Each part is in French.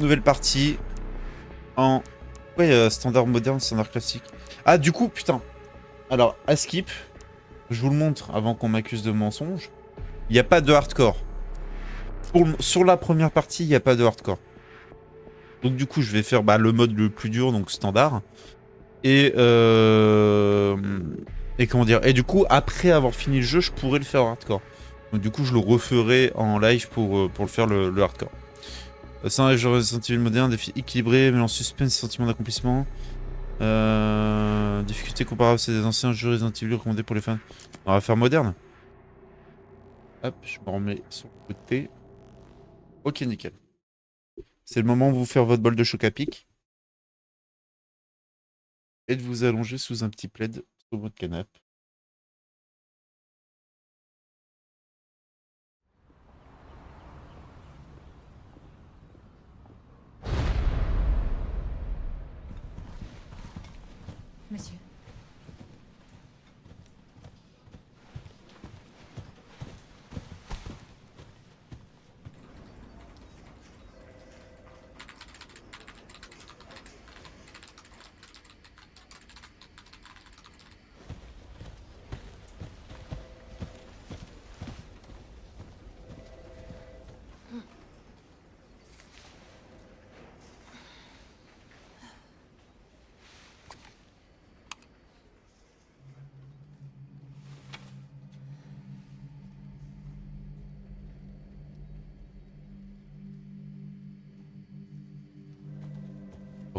Nouvelle partie. En... Ouais, standard moderne, standard classique. Ah, du coup, putain. Alors, à skip, je vous le montre avant qu'on m'accuse de mensonge. Il n'y a pas de hardcore. Sur la première partie, il n'y a pas de hardcore. Donc du coup, je vais faire le mode le plus dur, donc standard. Et, et comment dire. Et du coup, après avoir fini le jeu, je pourrais le faire en hardcore. Donc du coup, je le referai en live pour le faire le hardcore. C'est un jeu Resident Evil moderne, défi équilibré, mêlant suspense et sentiment d'accomplissement. Difficulté comparable à ces anciens jeux Resident Evil recommandés pour les fans. On va faire moderne. Hop, je me remets sur le côté. Ok, nickel. C'est le moment où vous faire votre bol de choc à pic. Et de vous allonger sous un petit plaid sur votre canapé. Monsieur.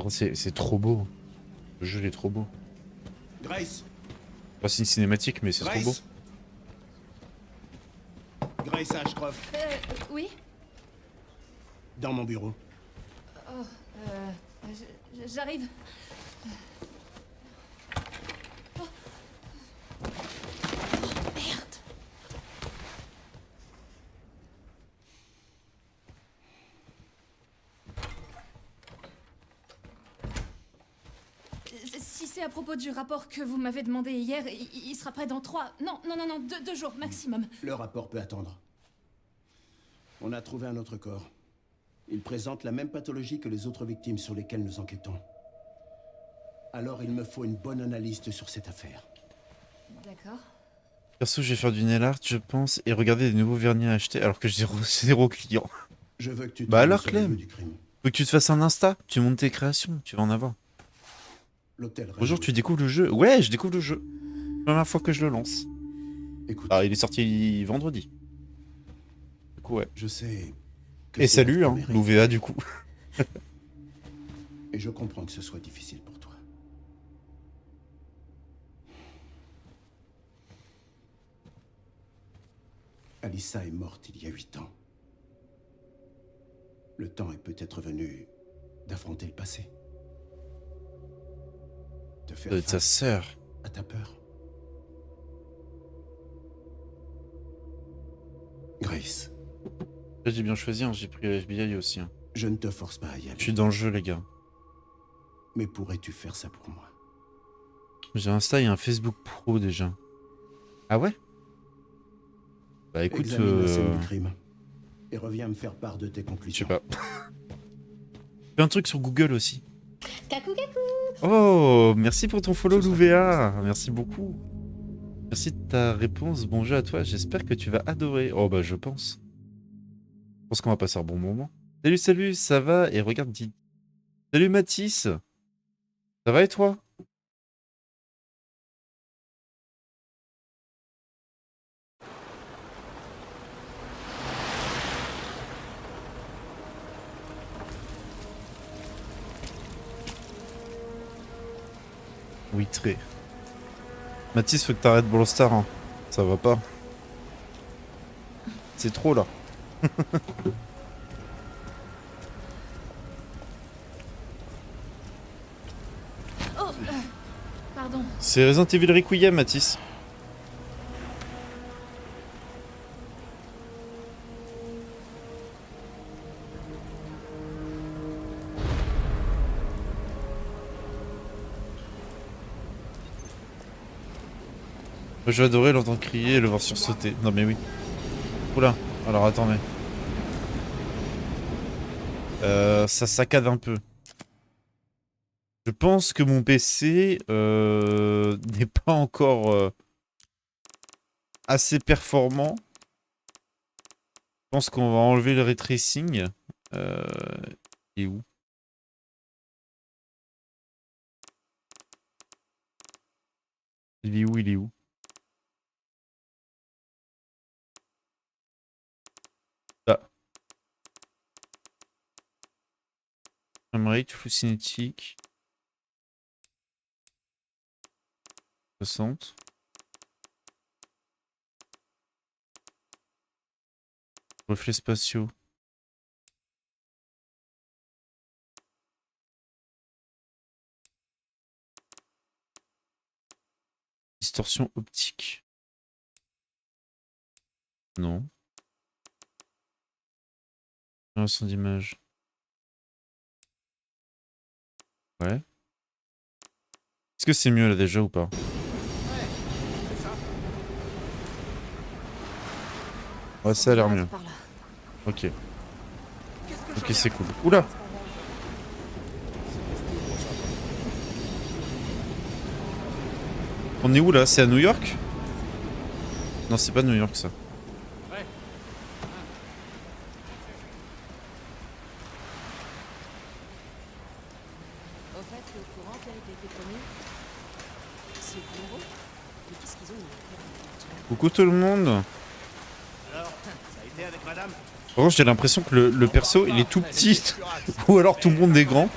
C'est trop beau. Le jeu il est trop beau. Grace. C'est une cinématique, mais c'est trop beau. Grace Ashcroft. Oui. Dans mon bureau. Oh, j'arrive. Oh. Oh, merde. Si c'est à propos du rapport que vous m'avez demandé hier, il sera prêt dans 3... Non, 2 jours maximum. Le rapport peut attendre. On a trouvé un autre corps. Il présente la même pathologie que les autres victimes sur lesquelles nous enquêtons. Alors il me faut une bonne analyste sur cette affaire. D'accord. Perso, je vais faire du nail art, je pense, et regarder des nouveaux vernis à acheter alors que j'ai zéro client. Je veux que tu te Bah rendes alors, sur les Clem, lieux du crime. faut que tu te fasses un Insta, tu montes tes créations, tu vas en avoir. L'hôtel Bonjour, Redwood. tu découvres le jeu? Ouais, je découvre le jeu. Première fois que je le lance. Écoute, Ah, il est sorti vendredi. Du coup, ouais. je sais que Et c'est salut, votre hein, mérite. l'OVA du coup. Et je comprends que ce soit difficile pour toi. Alyssa est morte il y a 8 ans. Le temps est peut-être venu d'affronter le passé. De faire De ta face sœur. à ta peur. Grace, J'ai bien choisi, hein, j'ai pris le FBI aussi. Hein. je ne te force pas à y aller. Je suis dans le jeu, les gars. Mais pourrais-tu faire ça pour moi? J'ai un Insta et un Facebook Pro déjà. Ah ouais? Bah écoute, Examine la scène du crime. Et reviens me faire part de tes je sais conclusions. pas. Fais un truc sur Google aussi. Kakou. Oh, merci pour ton follow, Ce sera l'UVA. Merci beaucoup. Merci de ta réponse. Bon jeu à toi. J'espère que tu vas adorer. Oh bah je pense. Je pense qu'on va passer un bon moment. Salut, ça va? Et regarde, dis. Salut Mathis. Ça va et toi? Oui, très. Mathis, faut que t'arrêtes Brawl Star. Hein. Ça va pas. C'est trop là. Oh, pardon. C'est Resident Evil Requiem, Mathis. Je vais adorer l'entendre crier et le voir sursauter. Non mais oui. Oula, alors attendez. Ça saccade un peu. Je pense que mon PC n'est pas encore assez performant. Je pense qu'on va enlever le ray tracing. Il est où? Il est où? Il est où? Ah. Framerate, full cinétique. 60. Reflets spatiaux. Distorsion optique. Non. Génération d'image. Ouais. Est-ce que c'est mieux là déjà ou pas? Ouais, ça a l'air mieux. Ok. Ok, c'est cool. Oula! On est où là? C'est à New York? Non, c'est pas New York ça. Au fait, le courant qui a été promis, c'est pour eux. Mais qu'est-ce qu'ils ont eu? Coucou tout le monde. Alors, ça a été avec madame? Par contre, j'ai l'impression que le perso il est tout petit. Ou alors tout le monde est grand.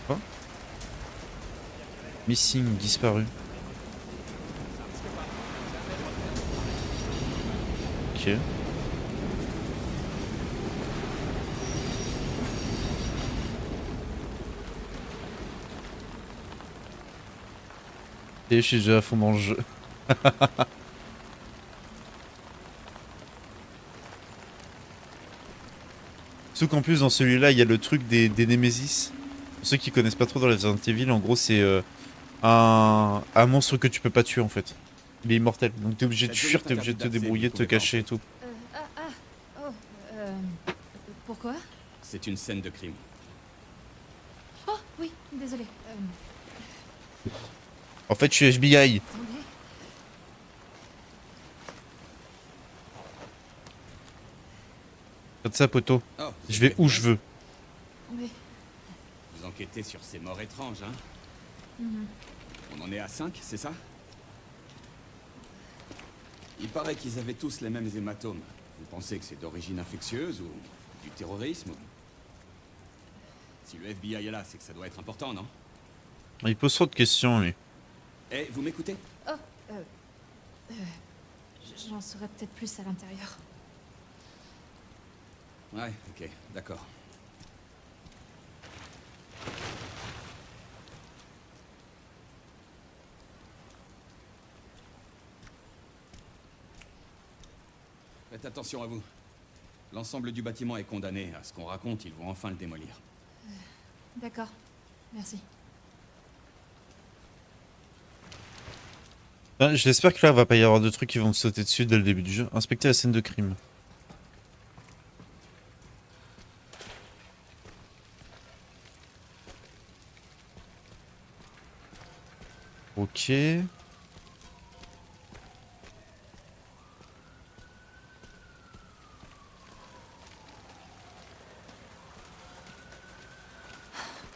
Quoi? Missing, disparu. Ok. Et je suis déjà à fond dans le jeu. Sauf qu'en plus dans celui-là il y a le truc des Nemesis. Pour ceux qui connaissent pas trop dans les Resident Evil, en gros c'est un monstre que tu peux pas tuer en fait. Il est immortel, donc t'es obligé de fuir, t'es obligé de te débrouiller, de te cacher et tout. Oh, pourquoi? C'est une scène de crime. Oh, oui, désolé. En fait je suis FBI. Attendez. Comme ça poteau. Oh, vous Je vais êtes où FBI? je veux. Oui. Vous enquêtez sur ces morts étranges, hein? Mhm. On en est à 5, c'est ça? Il paraît qu'ils avaient tous les mêmes hématomes. Vous pensez que c'est d'origine infectieuse ou du terrorisme? Si le FBI est là, c'est que ça doit être important, non? Il pose trop de questions lui. Eh, vous m'écoutez? J'en saurais peut-être plus à l'intérieur. Ouais, ok, d'accord. Faites attention à vous. L'ensemble du bâtiment est condamné. À ce qu'on raconte, ils vont enfin le démolir. D'accord. Merci. Ah, j'espère que là, il va pas y avoir de trucs qui vont me sauter dessus dès le début du jeu. Inspecter la scène de crime. Ok.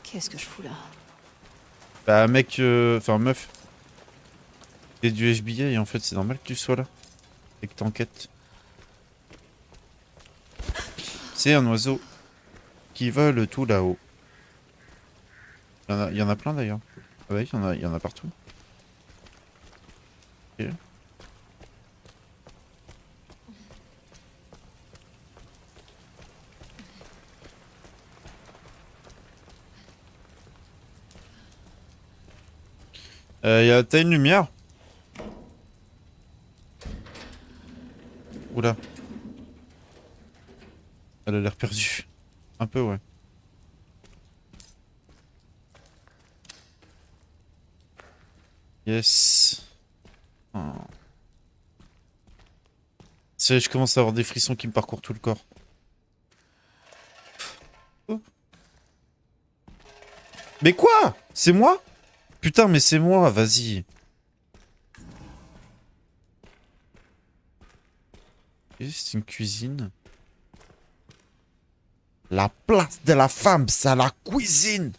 Qu'est-ce que je fous là? Bah mec, enfin meuf. T'es du FBI et en fait c'est normal que tu sois là. Et que t'enquêtes. C'est un oiseau qui vole tout là-haut. Il y en a plein d'ailleurs. Ah ouais, il y en a partout. Ok. T'as une lumière? Oula. Elle a l'air perdue. Un peu, ouais. Yes. Oh. Je commence à avoir des frissons qui me parcourent tout le corps. Oh. Mais quoi? C'est moi? Putain, mais c'est moi, vas-y. C'est une cuisine. La place de la femme, c'est la cuisine.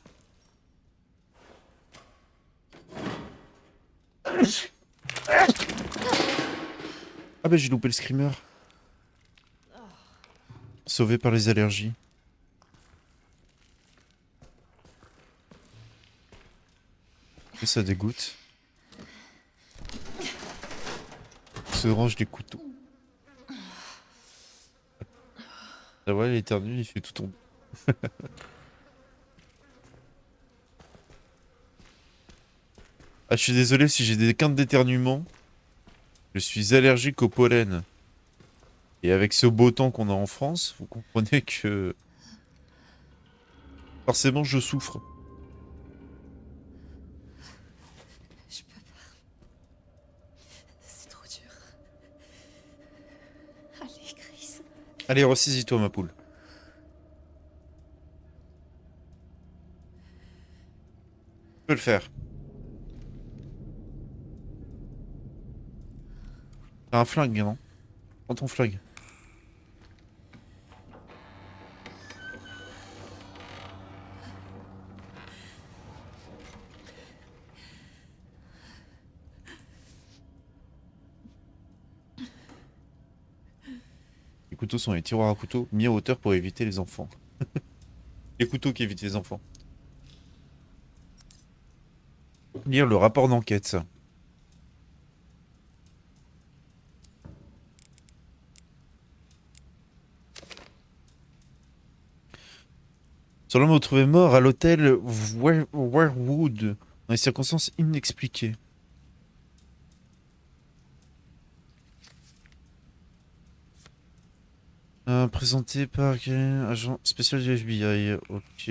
Ah bah j'ai loupé le screamer. Sauvé par les allergies. Et ça dégoûte. Se range des couteaux. Ah ouais, il éternue, il fait tout tomber. Ah, je suis désolé si j'ai des quintes d'éternuement. Je suis allergique au pollen. Et avec ce beau temps qu'on a en France, vous comprenez que... Forcément, je souffre. Je peux pas. C'est trop dur. Allez, Chris. Allez, ressaisis-toi, ma poule. Tu peux le faire. T'as un flingue, non? Prends ton flingue. Les couteaux sont les tiroirs à couteaux mis à hauteur pour éviter les enfants. Les couteaux qui évitent les enfants. Lire le rapport d'enquête, ça. Son homme retrouvé mort à l'hôtel Warewood dans des circonstances inexpliquées. Présenté par quel agent spécial du FBI. Ok.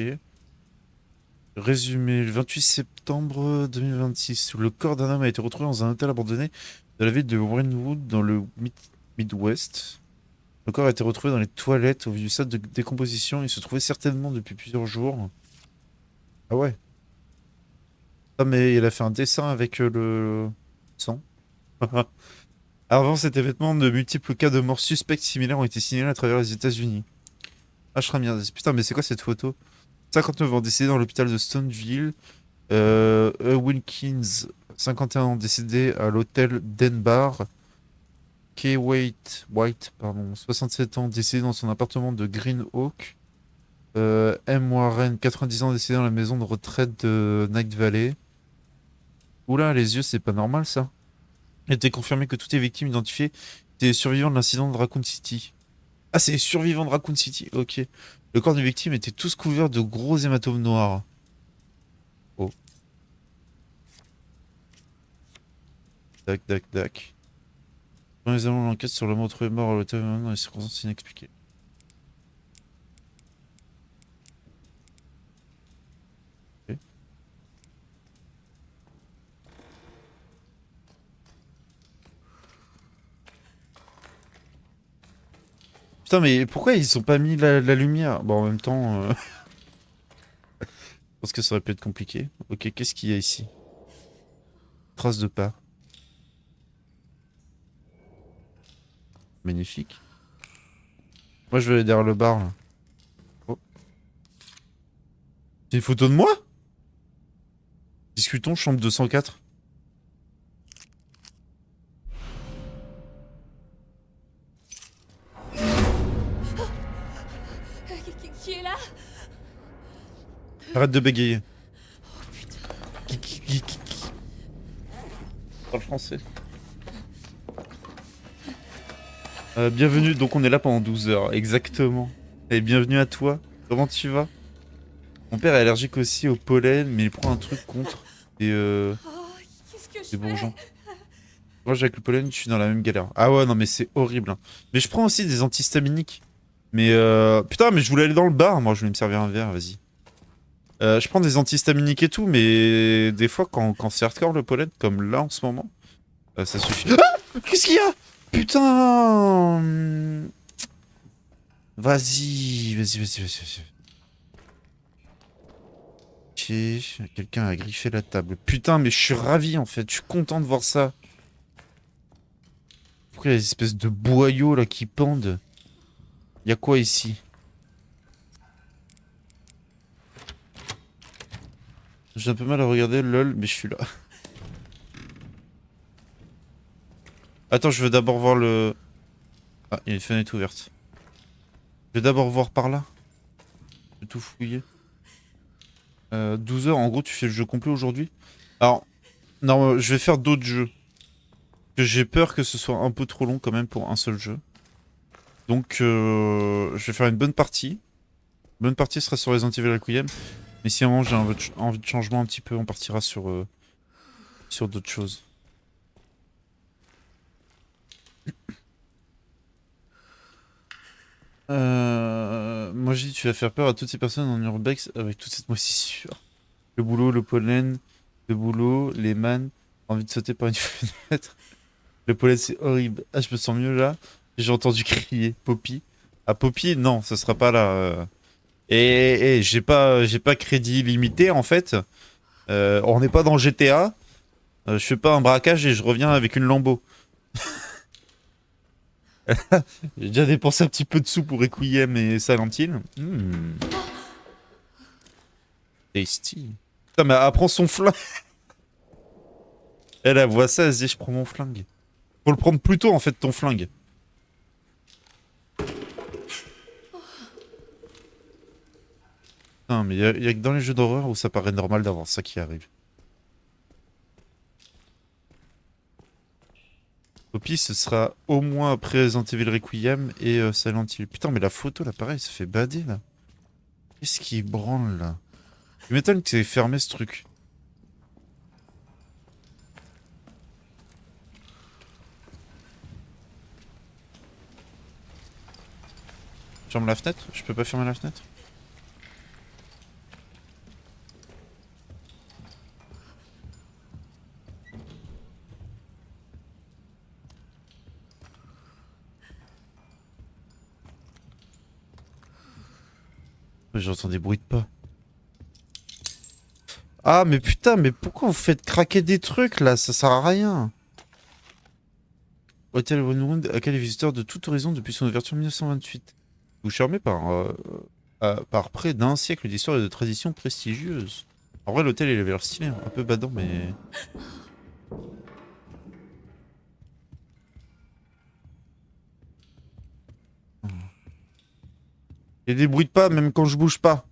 Résumé, le 28 septembre 2026, le corps d'un homme a été retrouvé dans un hôtel abandonné de la ville de Warewood dans le Midwest. Le corps a été retrouvé dans les toilettes au vu du stade de décomposition. Il se trouvait certainement depuis plusieurs jours. Ah ouais. Ah mais il a fait un dessin avec le sang. Avant cet événement, de multiples cas de morts suspectes similaires ont été signalés à travers les États-Unis. Ah, je serais bien. Putain, mais c'est quoi cette photo? 59 ans décédé dans l'hôpital de Stoneville. Wilkins, 51 ans décédé à l'hôtel Denbar. Kay White, pardon, 67 ans décédé dans son appartement de Green Oak. M. Warren, 90 ans décédé dans la maison de retraite de Night Valley. Oula, les yeux, c'est pas normal ça. Il était confirmé que toutes les victimes identifiées étaient les survivants de l'incident de Raccoon City. Ah, c'est les survivants de Raccoon City, ok. Le corps des victimes était tous couverts de gros hématomes noirs. Oh. Tac, tac, tac. Nous allons l'enquête sur l'homme retrouvé mort à l'hôtel dans les circonstances inexpliquées. Ok. Putain, mais pourquoi ils ont pas mis la lumière? Bon, en même temps... je pense que ça aurait pu être compliqué. Ok, qu'est-ce qu'il y a ici? Trace de pas. Magnifique. Moi, je vais aller derrière le bar, là. Oh. C'est une photo de moi? Discutons, chambre 204. Qui est là? Arrête de bégayer. Oh putain. Parle français. Bienvenue, donc on est là pendant 12 heures, exactement. Et bienvenue à toi. Comment tu vas? Mon père est allergique aussi au pollen, mais il prend un truc contre. Et Oh, qu'est-ce que je des fais? bourgeons. Moi, avec le pollen, je suis dans la même galère. Ah ouais, non, mais c'est horrible. Hein. Mais je prends aussi des antihistaminiques. Mais putain, mais je voulais aller dans le bar. Moi, je voulais me servir un verre, vas-y. Je prends des antihistaminiques et tout, mais des fois, quand c'est hardcore le pollen, comme là en ce moment, ça suffit. Ah, qu'est-ce qu'il y a? Putain. Vas-y. Ok, quelqu'un a griffé la table. Putain, mais je suis ravi en fait, je suis content de voir ça. Pourquoi il y a des espèces de boyaux là qui pendent? Il y a quoi ici? J'ai un peu mal à regarder, lol, mais je suis là. Attends, je veux d'abord voir le... Ah, il y a une fenêtre ouverte. Je vais d'abord voir par là. Je vais tout fouiller. 12 heures, en gros, tu fais le jeu complet aujourd'hui? Alors, non, je vais faire d'autres jeux. Que j'ai peur que ce soit un peu trop long quand même pour un seul jeu. Donc, je vais faire une bonne partie. Une bonne partie sera sur Resident Evil Requiem. Mais si à un moment j'ai envie de changement un petit peu, on partira sur, sur d'autres choses. Moi j'ai dit tu vas faire peur à toutes ces personnes en urbex avec toute cette moisissure. Le boulot, le pollen, le boulot, les mannes, envie de sauter par une fenêtre. Le pollen c'est horrible. Ah je me sens mieux là. J'ai entendu crier Poppy. Ah Poppy non, ce sera pas là. Et j'ai pas crédit limité en fait. On n'est pas dans GTA. Je fais pas un braquage et je reviens avec une Lambo. J'ai déjà dépensé un petit peu de sous pour Requiem et Silent Hill. Tasty. Putain, mais elle prend son flingue. Elle voit ça, elle se dit je prends mon flingue. Faut le prendre plus tôt en fait ton flingue. Putain, mais y a que dans les jeux d'horreur où ça paraît normal d'avoir ça qui arrive. Poppy, ce sera au moins après Resident Evil Requiem et Silent Hill. Putain, mais la photo là, pareil, ça fait bader là. Qu'est-ce qui branle là? Je m'étonne que c'est fermé ce truc. Ferme la fenêtre? Je peux pas fermer la fenêtre? J'entends des bruits de pas. Ah mais putain, mais pourquoi vous faites craquer des trucs là? Ça sert à rien. Hôtel Woodwood accueille les visiteurs de tout horizon depuis son ouverture en 1928. Vous charmez par près d'un siècle d'histoire et de traditions prestigieuses. En vrai, l'hôtel il avait l'air stylé, un peu badant, mais... Il y a des bruits de pas même quand je bouge pas.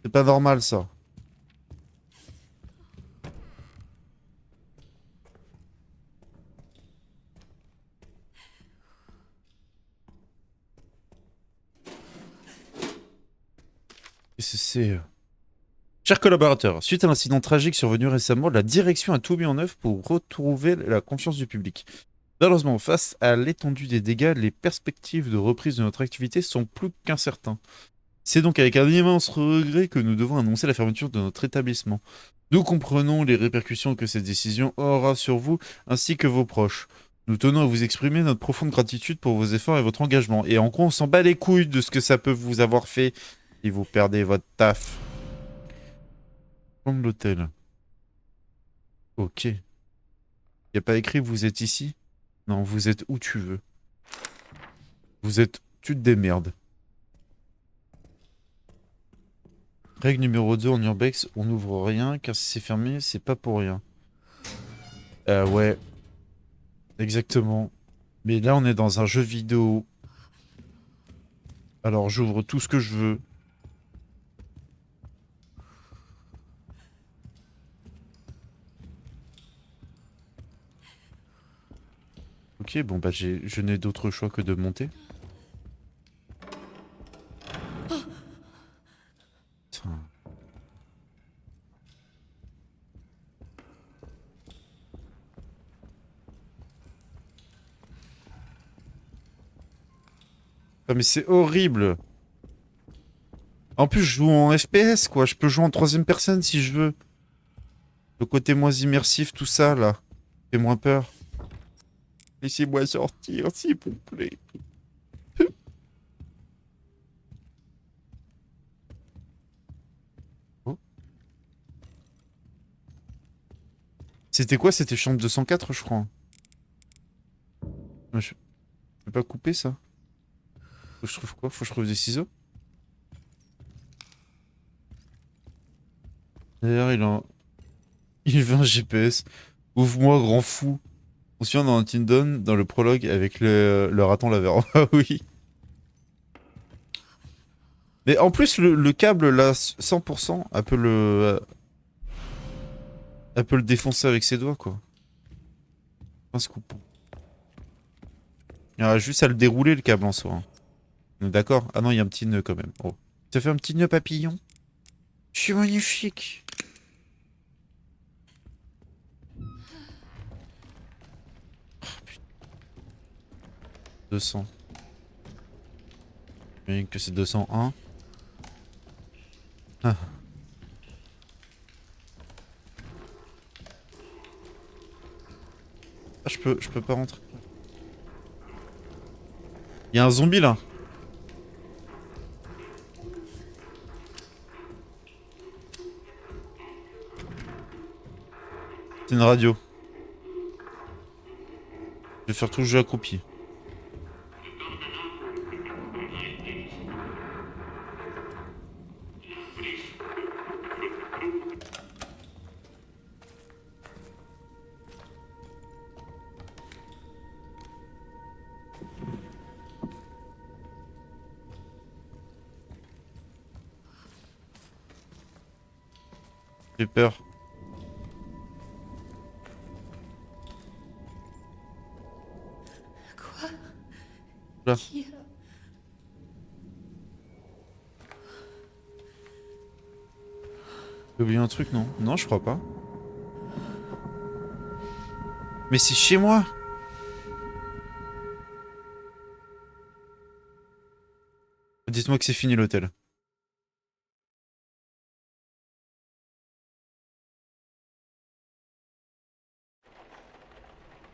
C'est pas normal ça. Qu'est-ce que c'est? Chers collaborateurs, suite à l'incident tragique survenu récemment, la direction a tout mis en œuvre pour retrouver la confiance du public. Malheureusement, face à l'étendue des dégâts, les perspectives de reprise de notre activité sont plus qu'incertaines. C'est donc avec un immense regret que nous devons annoncer la fermeture de notre établissement. Nous comprenons les répercussions que cette décision aura sur vous ainsi que vos proches. Nous tenons à vous exprimer notre profonde gratitude pour vos efforts et votre engagement. Et en gros, on s'en bat les couilles de ce que ça peut vous avoir fait si vous perdez votre taf. Plan de l'hôtel. Ok. Y a pas écrit vous êtes ici? Non, vous êtes où tu veux. Vous êtes... Tu te démerdes. Règle numéro 2 en urbex, on n'ouvre rien car si c'est fermé, c'est pas pour rien. Ouais. Exactement. Mais là, on est dans un jeu vidéo. Alors, j'ouvre tout ce que je veux. Ok, bon bah je n'ai d'autre choix que de monter. Putain. Ah mais c'est horrible. En plus je joue en FPS quoi, je peux jouer en troisième personne si je veux. Le côté moins immersif, tout ça là, fait moins peur. Laissez-moi sortir s'il vous plaît. C'était quoi? C'était chambre 204, je crois. Je peux pas couper ça? Faut que je trouve quoi? Faut que je trouve des ciseaux? D'ailleurs, il veut un GPS. Ouvre-moi, grand fou. On se souvient dans Until Dawn, dans le prologue, avec le raton laveur. Ah oui. Mais en plus, le câble, là, 100%, elle peut le défoncer avec ses doigts, quoi. Un scoop. Il y aura juste à le dérouler, le câble, en soi. Hein. On est d'accord? Ah non, il y a un petit nœud, quand même. Oh. Ça fait un petit nœud papillon. Je suis magnifique. Oh, putain. 200. J'imagine que c'est 201. Ah. Ah, je peux pas rentrer. Il y a un zombie là. C'est une radio. Je vais faire tout le jeu accroupi. J'ai peur. Quoi? Là. Qui a... J'ai oublié un truc, non? Non, je crois pas. Mais c'est chez moi! Dites-moi que c'est fini l'hôtel.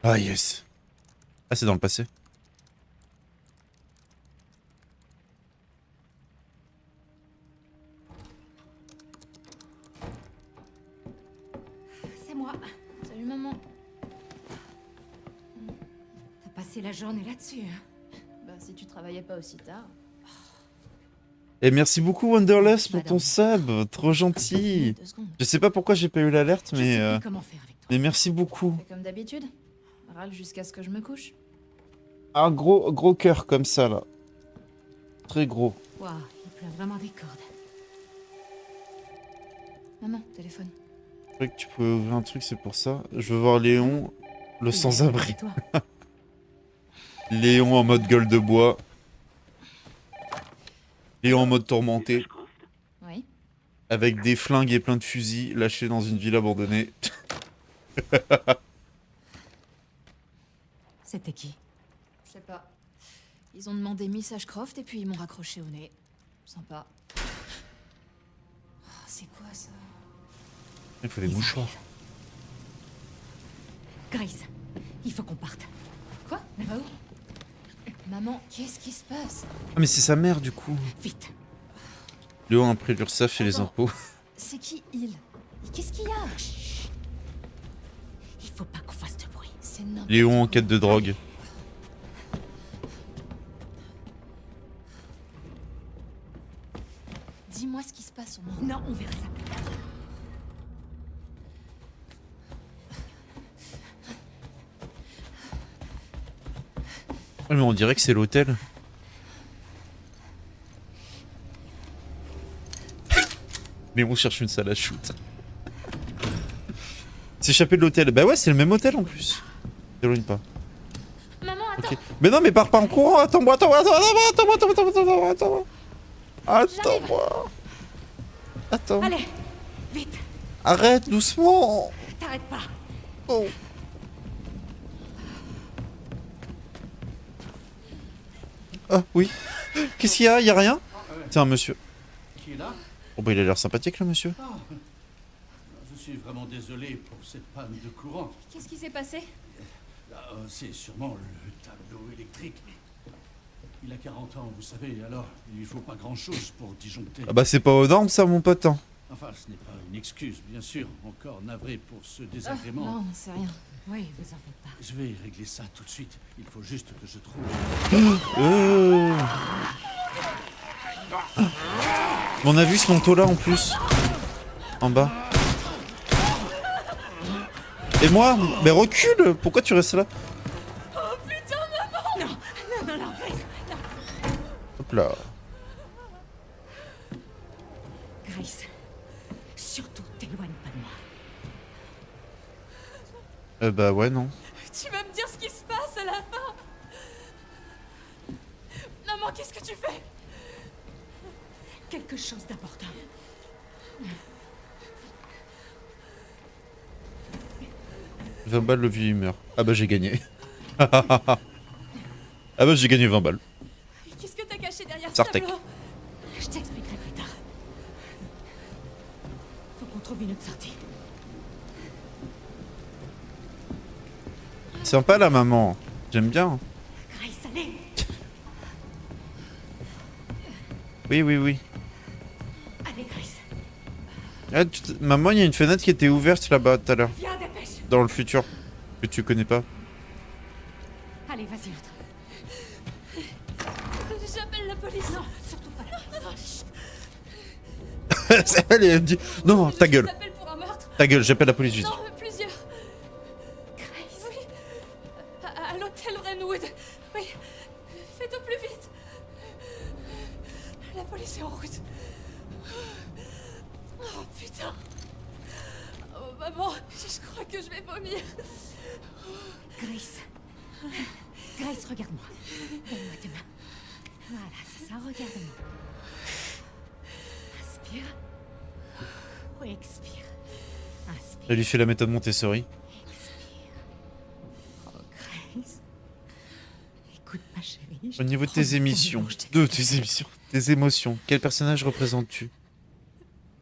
Ah yes. Ah c'est dans le passé. C'est moi. Salut maman. T'as passé la journée là-dessus. Hein? Bah, si tu travaillais pas aussi tard. Et merci beaucoup Wonderless pour Madame. ton sub, trop gentil. 2 secondes. Je sais pas pourquoi j'ai pas eu l'alerte, Je sais mais plus comment faire avec toi. mais merci beaucoup. Fais comme d'habitude. Râle jusqu'à ce que je me couche. Un gros cœur comme ça là, très gros. Waouh, il pleut vraiment des cordes. Maman, téléphone. Je croyais que tu pouvais ouvrir un truc, c'est pour ça. Je veux voir Léon, le sans-abri. Toi. Léon en mode gueule de bois. Léon en mode tourmenté, Oui. avec des flingues et plein de fusils lâchés dans une ville abandonnée. C'était qui? Je sais pas. Ils ont demandé Miss Ashcroft et puis ils m'ont raccroché au nez. Sympa. Oh, c'est quoi ça? Il faut des Ils mouchoirs. Grace, il faut qu'on parte. Quoi? Elle va où? Maman, qu'est-ce qui se passe? Ah mais c'est sa mère du coup. Vite. Léon a pris l'URSSAF et les Attends. impôts. C'est qui il? Qu'est-ce qu'il y a? Chut. Il faut pas qu'on fasse de bruit. C'est n'importe Léon en quoi. quête de drogue. Dis-moi ce qui se passe au moins. Non, on verra ça plus tard. Ah mais on dirait que c'est l'hôtel. Mais on cherche une salle à shoot. S'échapper de l'hôtel. Bah ouais, c'est le même hôtel en plus. T'éloigne pas. Maman, attends. Ok. Mais non, mais pars pas en courant. Attends-moi. Attends. Allez, vite. Arrête, doucement. T'arrêtes pas. Oh. Ah oui. Qu'est-ce qu'il y a? Y a rien? C'est un monsieur. Qui est là? Oh bah il a l'air sympathique le monsieur. Ah, je suis vraiment désolé pour cette panne de courant. Qu'est-ce qui s'est passé? C'est sûrement le tableau électrique. Il a 40 ans, vous savez, alors il lui faut pas grand-chose pour disjoncter. Ah bah c'est pas aux normes ça mon pote. Hein. Enfin, ce n'est pas une excuse, bien sûr. Encore navré pour ce désagrément. Non, c'est rien. Oui, vous en faites pas. Je vais régler ça tout de suite. Il faut juste que je trouve... On a vu ce manteau là en plus. En bas. Et moi? Mais recule! Pourquoi tu restes là? Oh putain, maman! Non, Grace. Hop là. Grace, surtout t'éloigne pas de moi. Bah ouais, non. Tu vas me dire ce qui se passe à la fin? Maman, qu'est-ce que tu fais? Quelque chose d'important. 20 balles, le vieux il meurt. Ah bah j'ai gagné. Ah bah j'ai gagné 20 balles. Qu'est-ce que t'as caché derrière ce Sartek. tableau? Je t'expliquerai plus tard. Faut qu'on trouve une autre sortie. Sympa la maman. J'aime bien. Grace, allez. Oui, oui, oui. Allez, Grace. Ah, maman, il y a une fenêtre qui était ouverte là-bas tout à l'heure. Viens, dépêche. Dans le futur. Que tu connais pas. Allez, vas-y, entre. J'appelle la police. Non, surtout pas la police. Elle me dit non, ta gueule. J'appelle pour un meurtre. Ta gueule, j'appelle la police vite. Non, plusieurs. Grace. Oui. À l'hôtel Renwood. Oui. Faites au plus vite. La police est en route. Oh putain. Oh maman, je crois que je vais vomir. Grace. Grace, regarde-moi. Donne-moi tes mains. Voilà, c'est ça, regarde-moi. Inspire. Oui, expire. Inspire. Elle lui fait la méthode Montessori. Expire. Oh, Grace. Écoute, ma chérie. Au niveau de tes émissions, tes émotions, quel personnage représentes-tu?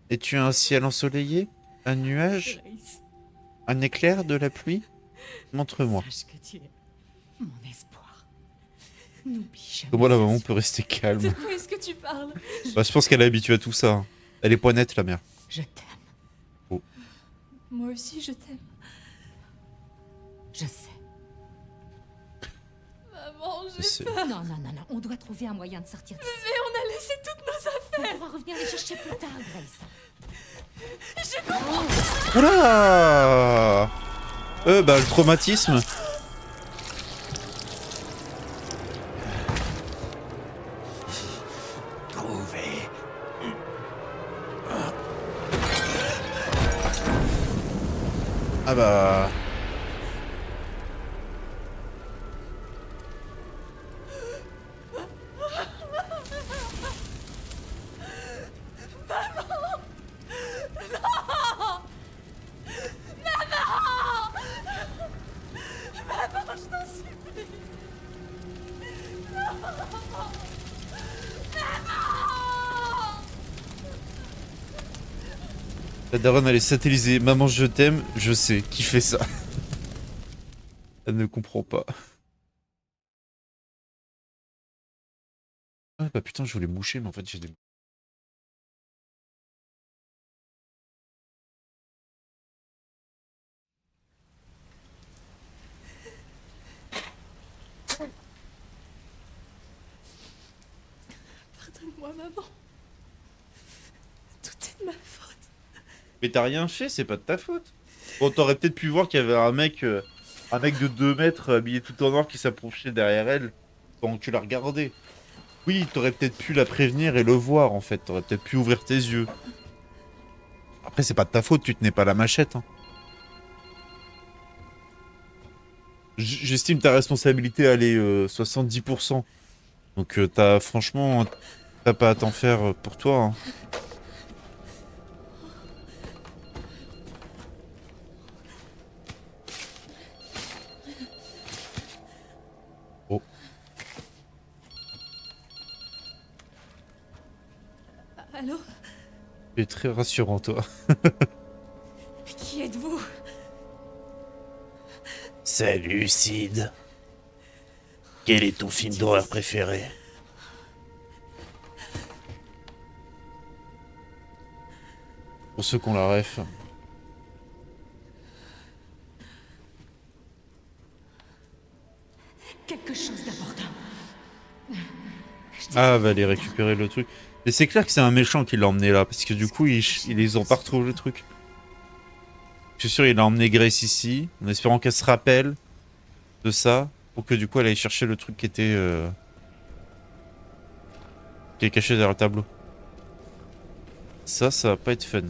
Es-tu un ciel ensoleillé? Un nuage? Grace. Un éclair? De la pluie? Montre-moi. Sache que tu es mon espoir. N'oublie jamais. Comment la ça, maman surtout. peut rester De calme? quoi est-ce que tu parles? Bah, je pense qu'elle est habituée à tout ça. Hein. Elle est poignette, la mère. Je t'aime. Moi aussi, je t'aime. Je sais. Maman, j'ai C'est- peur. Non, on doit trouver un moyen de sortir d'ici. Mais on a laissé toutes nos affaires. On pourra revenir les chercher plus tard, Grace. Je comprends. Oula! Bah, le traumatisme. Trouvé. Ah bah... La daronne, elle est satellisée. Maman, je t'aime, je sais. Qui fait ça? Elle ne comprend pas. Ah bah putain, je voulais moucher, mais en fait, j'ai des... Pardonne-moi, maman. Tout est de ma faute. Mais t'as rien fait, c'est pas de ta faute. Bon, t'aurais peut-être pu voir qu'il y avait un mec de 2 mètres habillé tout en noir qui s'approchait derrière elle pendant que tu la regardais. Oui, t'aurais peut-être pu la prévenir et le voir en fait. T'aurais peut-être pu ouvrir tes yeux. Après, c'est pas de ta faute, tu tenais pas la machette. Hein. J'estime ta responsabilité à aller 70%. Donc franchement, t'as pas à t'en faire pour toi. Hein. Oh. Allô? Tu es très rassurant, toi. Qui êtes-vous? Salut Sid. Quel est ton film d'horreur préféré? Pour ceux qui ont la ref. Quelque chose d'important. Ah, va aller récupérer le truc. Mais c'est clair que c'est un méchant qui l'a emmené là, parce que du coup, ils ont pas retrouvé le truc. Je suis sûr il a emmené Grace ici, en espérant qu'elle se rappelle de ça, pour que du coup elle aille chercher le truc qui est caché derrière le tableau. Ça va pas être fun.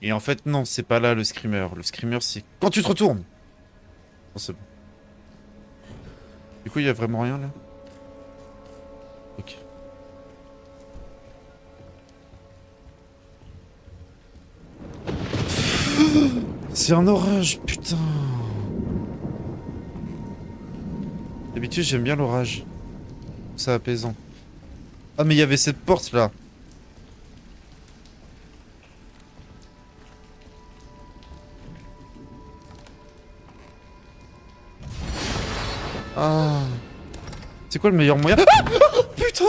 Et en fait, non, c'est pas là le screamer. Le screamer, c'est quand tu te retournes. Non, c'est bon. Du coup, il y a vraiment rien là? Ok. C'est un orage, putain. D'habitude, j'aime bien l'orage. C'est apaisant. Ah, mais il y avait cette porte là. Ah. C'est quoi le meilleur moyen? Ah, oh, putain.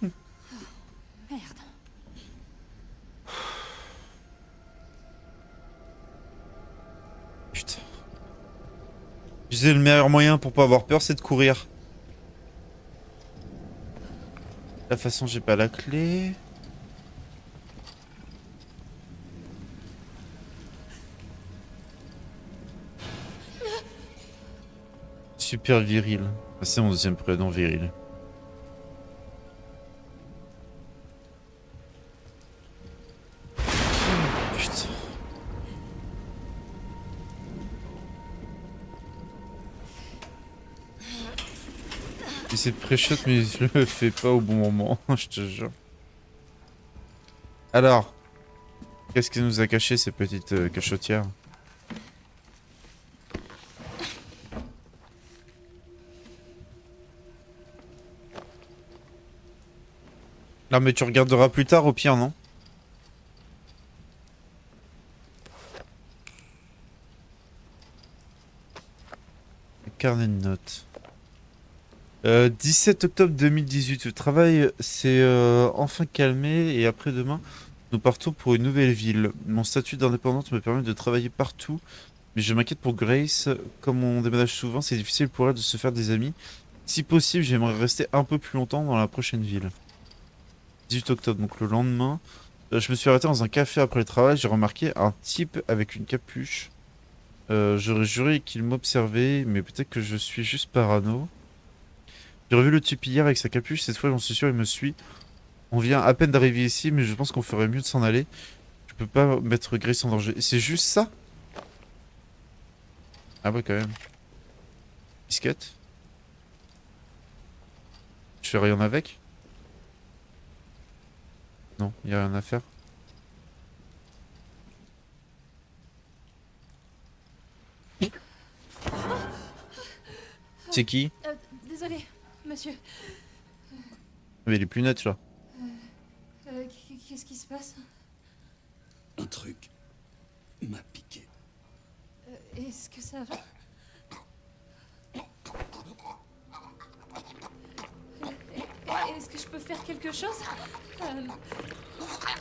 Merde. Putain. Je disais le meilleur moyen pour pas avoir peur, c'est de courir. De la façon, j'ai pas la clé. Super viril. C'est mon deuxième prénom viril. Putain. J'essaie de pré-shot mais je le fais pas au bon moment, je te jure. Alors, qu'est-ce qui nous a caché ces petites cachotières? Non mais tu regarderas plus tard au pire, non? Carnet de notes. 17 octobre 2018. Le travail s'est enfin calmé et après-demain, nous partons pour une nouvelle ville. Mon statut d'indépendante me permet de travailler partout, mais je m'inquiète pour Grace. Comme on déménage souvent, c'est difficile pour elle de se faire des amis. Si possible, j'aimerais rester un peu plus longtemps dans la prochaine ville. 18 octobre, donc le lendemain. Je me suis arrêté dans un café après le travail. J'ai remarqué un type avec une capuche. J'aurais juré qu'il m'observait, mais peut-être que je suis juste parano. J'ai revu le type hier avec sa capuche. Cette fois, j'en suis sûr, il me suit. On vient à peine d'arriver ici, mais je pense qu'on ferait mieux de s'en aller. Je peux pas mettre Grace en danger. C'est juste ça? Ah ouais, quand même. Biscuit. Je fais rien avec? Non, y a rien à faire. C'est qui? Désolé, monsieur. Mais les plus nets là. Qu'est-ce qui se passe? Un truc m'a piqué. Est-ce que ça va? Est-ce que je peux faire quelque chose?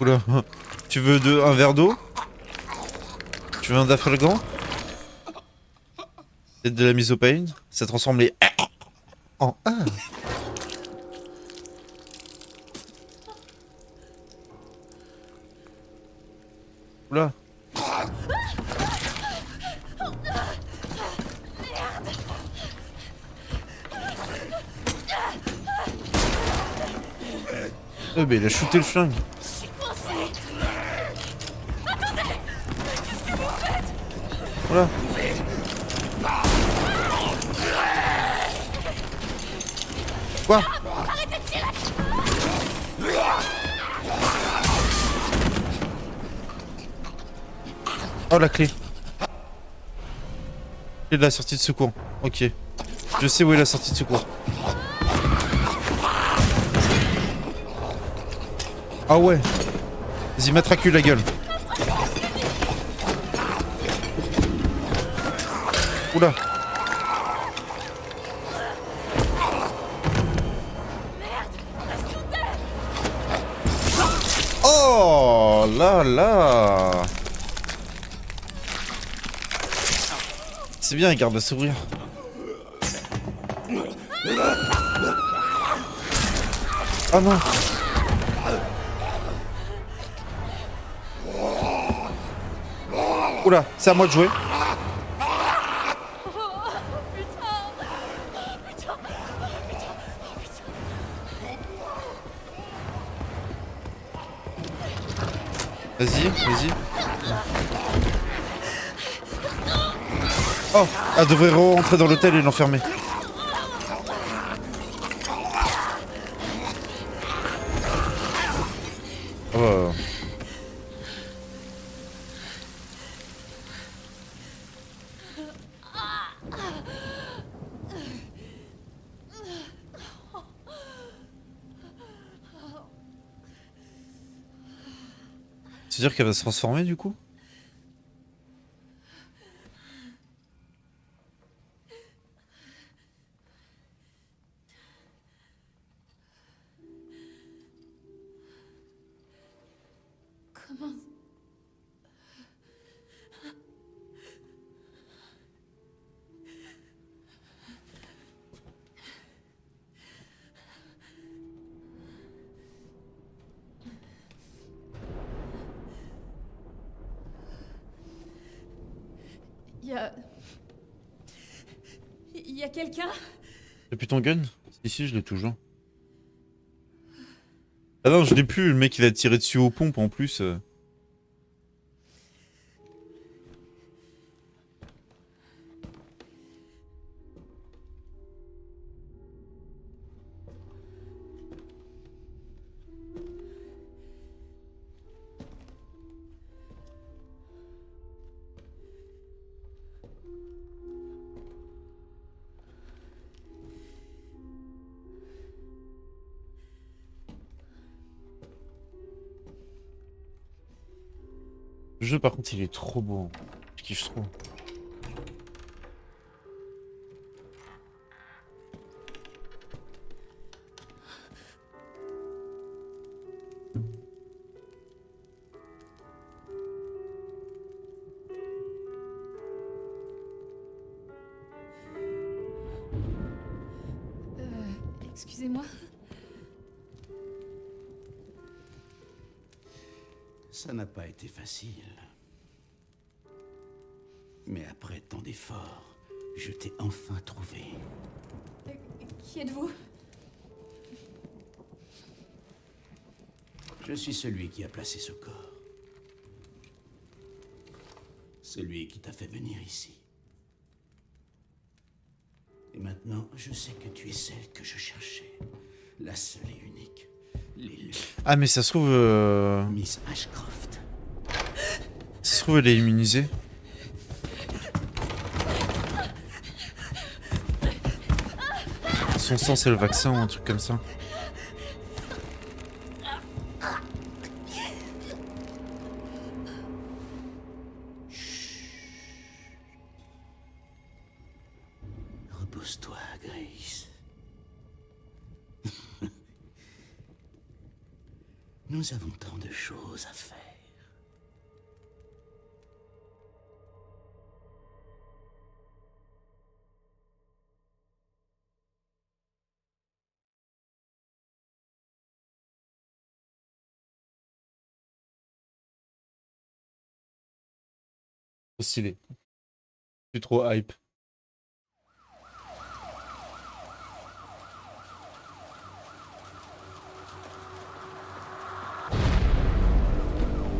Oula. Tu veux un verre d'eau? Tu veux un dafalgan? C'est de la misopaine? Ça transforme les en un. Oula. Mais il a shooté le flingue. Voilà. Quoi? Oh la clé. Clé de la sortie de secours. Ok. Je sais où est la sortie de secours. Ah ouais. Vas-y, matracule la gueule. Oula. là là. C'est bien, il garde le sourire. Ah non. Oula, c'est à moi de jouer. Vas-y, vas-y. Oh, elle devrait rentrer dans l'hôtel et l'enfermer. Oh. C'est-à-dire qu'elle va se transformer du coup? Comment... Il y a quelqu'un? T'as plus ton gun? Si, je l'ai toujours. Ah non, je l'ai plus, le mec il a tiré dessus aux pompes en plus. Le jeu par contre il est trop beau. Je kiffe trop. Excusez-moi. Ça n'a pas été facile. Mais après tant d'efforts, je t'ai enfin trouvé. Qui êtes-vous? Je suis celui qui a placé ce corps. Celui qui t'a fait venir ici. Et maintenant, je sais que tu es celle que je cherchais. La seule et unique. L'élu. Ah mais ça se trouve... Miss Ashcroft. Ça se trouve elle est immunisée. Son sang c'est le vaccin ou un truc comme ça. Repose-toi, Grace. Nous avons tant de choses à faire. Trop stylé. Je suis trop hype.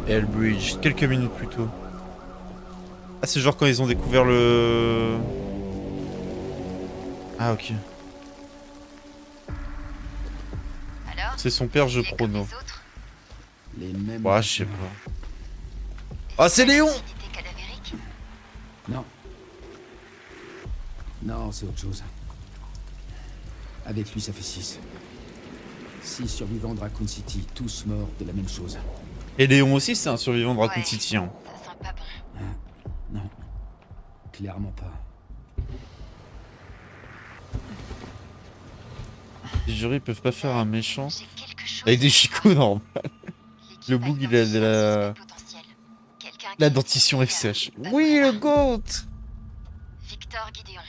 Hellbridge, quelques minutes plus tôt. Ah, c'est genre quand ils ont découvert le... Ah, ok. Alors, C'est son père, je tu es comme prono. les autres? Les mêmes... Ouais, je sais pas. Ah, c'est Léon! Activité cadavérique? Non. Non, c'est autre chose. Avec lui, ça fait 6. 6 survivants de Raccoon City, tous morts de la même chose. Et Léon aussi, c'est un survivant de Raccoon Ouais. City. Hein. Ça sent pas bon. Non. Clairement pas. Les jurys peuvent pas faire un méchant J'ai quelque chose. avec des chicots normaux. L'équivalent Le Pas boug, il identifié a un la... suspect potentiel. Quelqu'un La qui dentition est sèche. pas Oui, le mal. GOAT. Victor Gideon.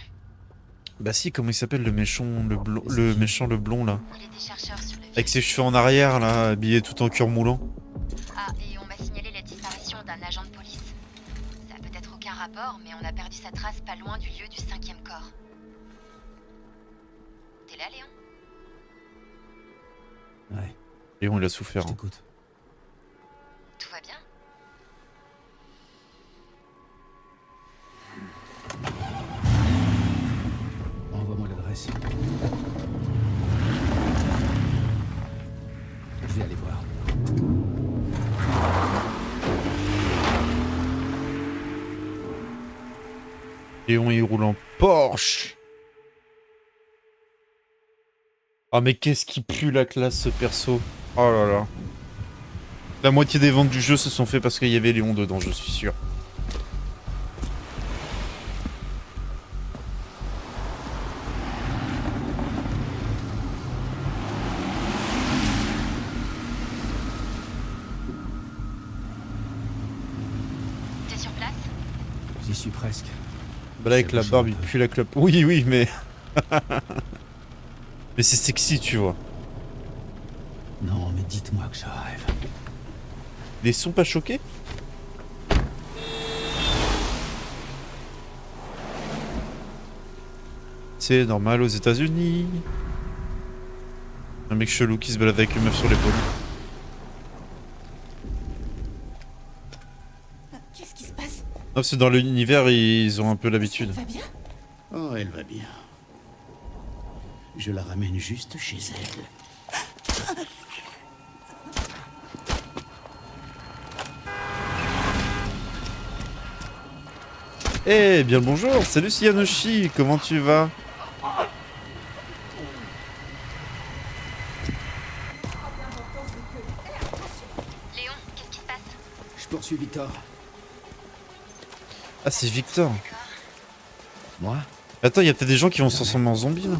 Bah si, comment il s'appelle le méchant, le méchant, le blond là. Il était chercheur sur le Avec ses virus. cheveux en arrière là, habillé tout en cuir moulant. Ah, et on m'a signalé la disparition d'un agent de police. Ça a peut-être aucun rapport, mais on a perdu sa trace pas loin du lieu du 5e corps. T'es là, Léon? Ouais, Léon, il a souffert. je Hein. t'écoute. Tout va bien? Envoie-moi l'adresse. Je vais aller voir. Léon, il roule en Porsche. Ah mais qu'est-ce qui pue la classe ce perso. Oh là là. La moitié des ventes du jeu se sont fait parce qu'il y avait Léon dedans, je suis sûr. T'es sur place? J'y suis presque. Bah là avec Ça la bouge barbe, un il peu. pue la clope. Oui, oui, mais... mais c'est sexy, tu vois. Non, mais dites-moi que je rêve. Les sons pas choqués? C'est normal aux États-Unis. Un mec chelou qui se balade avec une meuf sur l'épaule. Qu'est-ce qui se passe? Non, c'est dans l'univers, ils ont un peu l'habitude. Ça va bien? Oh, elle va bien. Je la ramène juste chez elle. Eh bien le bonjour, salut Yanoshi, comment tu vas? Léon, qu'est-ce qui se passe? Je poursuis Victor. Ah c'est Victor. Moi? Attends, il y a peut-être des gens qui vont se transformer en zombies là.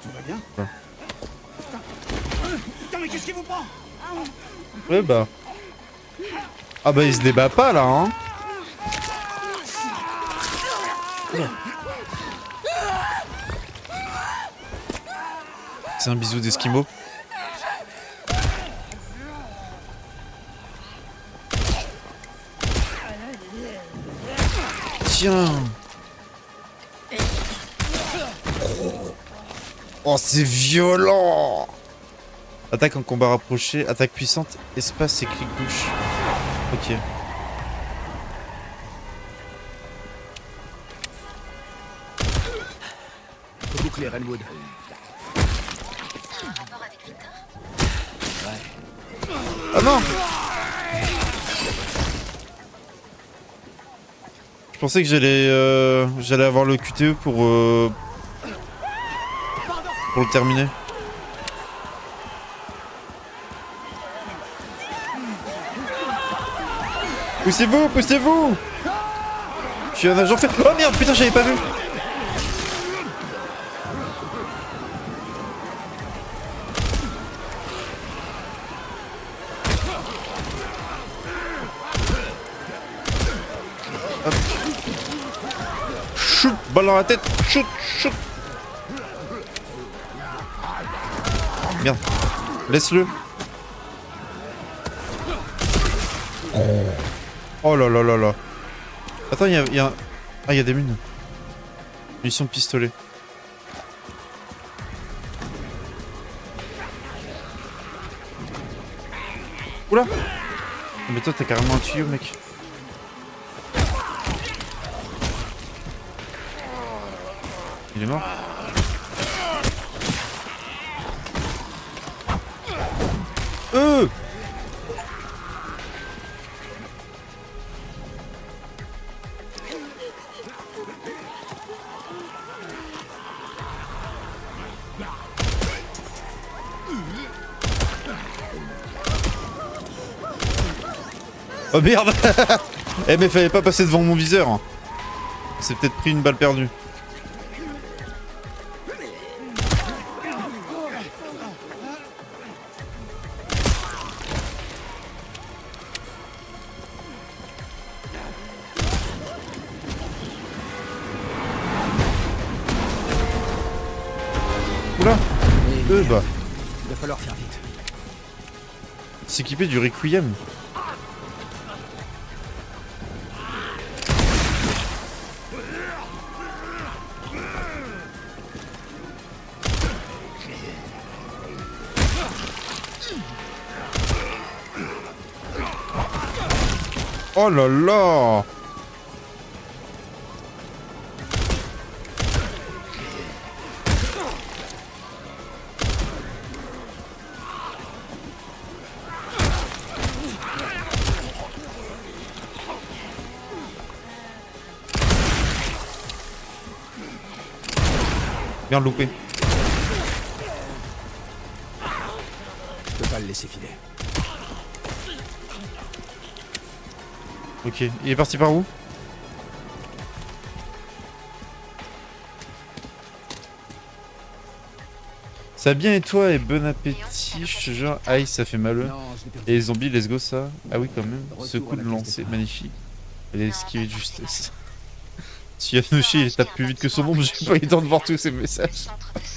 Tout va bien? Ouais bah. Ah bah il se débat pas là hein. C'est un bisou d'Esquimau. Tiens. Oh c'est violent. Attaque en combat rapproché, attaque puissante, espace et clic gauche. Ok. Faut boucler Renwood. Un rapport avec Victor? Ah non. Je pensais que j'allais avoir le QTE pour le terminer. Poussez-vous, poussez-vous. Je suis un agent fait. Oh merde, putain, j'avais pas vu. Hop. Shoot, balle dans la tête. Shoot, shoot. Merde. Laisse-le. Oh là là là là. Attends, il y a... Ah, il y a des mines. Munitions de pistolet. Oula. Mais toi, t'as carrément un tuyau, mec. Il est mort. Oh merde. Eh mais fallait pas passer devant mon viseur. C'est peut-être pris une balle perdue. Bah. Il va falloir faire vite. S'équiper du Requiem. Oh là là! Bien loupé. Je peux pas le laisser filer. Ok, il est parti par où? Ça va bien et toi et bon appétit, je te jure. Aïe, ça fait mal. Non, je l'ai perdu. Et les zombies, let's go ça. Ah oui quand même. Ce Retour coup à de la case lancer, départ. magnifique. Elle a esquivé de justesse. Si Yanoshi il tape plus vite que son ombre, j'ai pas eu le temps de voir tous ces messages.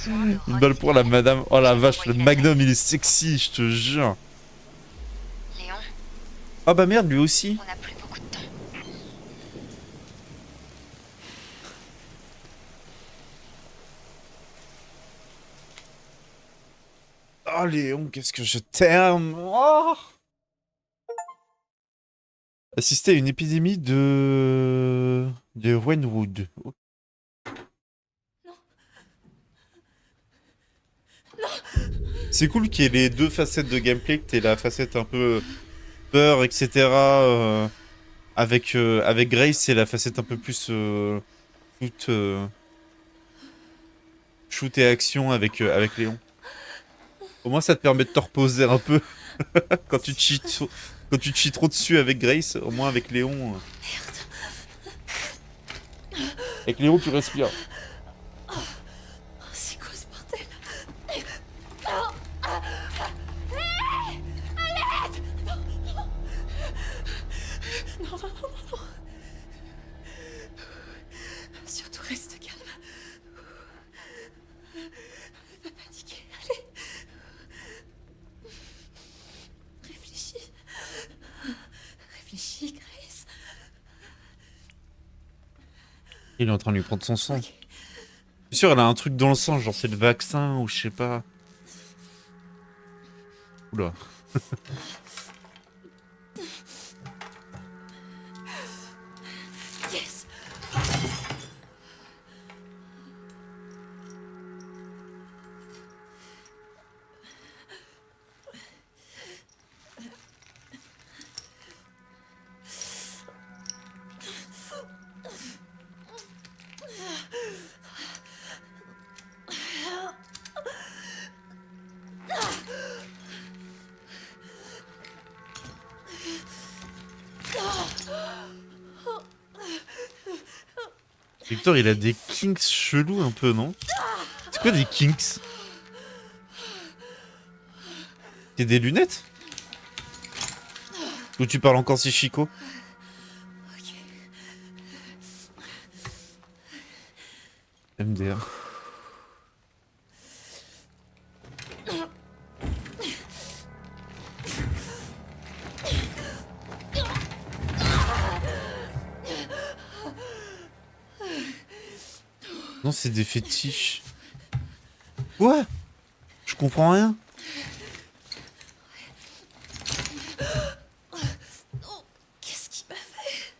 Une balle pour la madame. Oh la vache, le magnum il est sexy, je te jure. Léon, Oh bah merde, lui aussi. on n'a plus beaucoup de temps. Oh Léon, qu'est-ce que je t'aime. Oh, assister à une épidémie de Wenwood. C'est cool qu'il y ait les deux facettes de gameplay, que t'aies la facette un peu peur, etc. Avec Grace, c'est la facette un peu plus shoot, shoot et action avec Léon. Au moins ça te permet de te reposer un peu quand tu te chies trop dessus avec Grace. Au moins avec Léon. Avec Léon tu respires. C'est quoi ce bordel? Non, non, non, non, non. Surtout reste calme. Ne pas paniquer, allez. Réfléchis. Réfléchis, Grace. Il est en train de lui prendre son sang. Je suis sûr elle a un truc dans le sang, genre c'est le vaccin ou je sais pas. Oula. Yes. Victor il a des kinks chelous un peu, non? C'est quoi des kinks? C'est des lunettes? Ou tu parles encore si Chico? MDR. Non, c'est des fétiches. Quoi? Je comprends rien. Qu'est-ce qu'il m'a fait?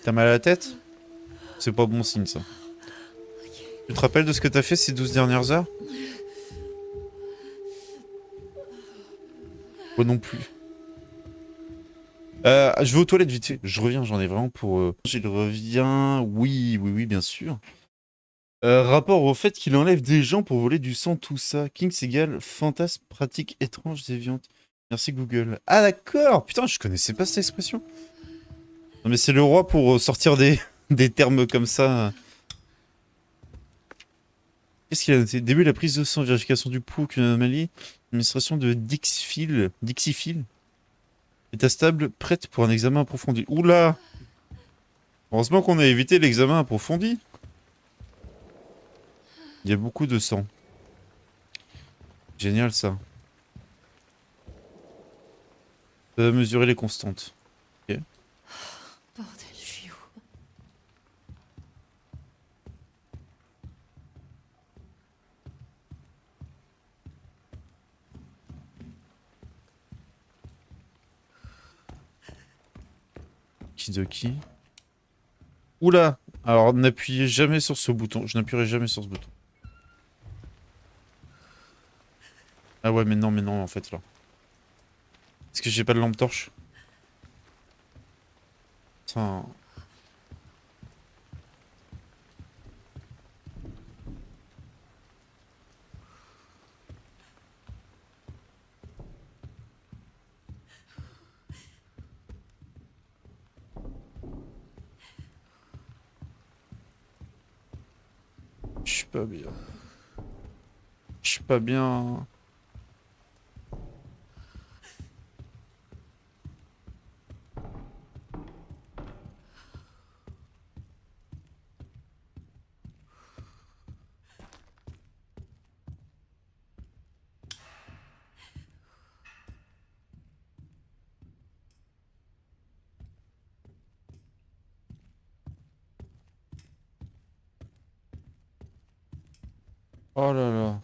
T'as mal à la tête? C'est pas bon signe ça. Tu te rappelles de ce que t'as fait ces 12 dernières heures? Moi non plus. Je vais aux toilettes vite fait. Je reviens, j'en ai vraiment pour... Il revient... Oui, oui, oui, bien sûr. Rapport au fait qu'il enlève des gens pour voler du sang, tout ça. Kings égale fantasme, pratique étrange, déviante. Merci Google. Ah d'accord. Putain, je connaissais pas cette expression. Non mais c'est le roi pour sortir des termes comme ça. Qu'est-ce qu'il a noté? Début de la prise de sang, vérification du pouls, qu'une anomalie. Administration de Dixifil. État stable, prête pour un examen approfondi. Oula! Heureusement qu'on a évité l'examen approfondi. Il y a beaucoup de sang. Génial ça. Ça va mesurer les constantes. Ok. Bordel, je suis où? Kidoki. Oula! Alors n'appuyez jamais sur ce bouton. Je n'appuierai jamais sur ce bouton. Ah ouais, mais non, en fait, là. Est-ce que j'ai pas de lampe torche? Putain. Je suis pas bien. Je suis pas bien. Oh là là.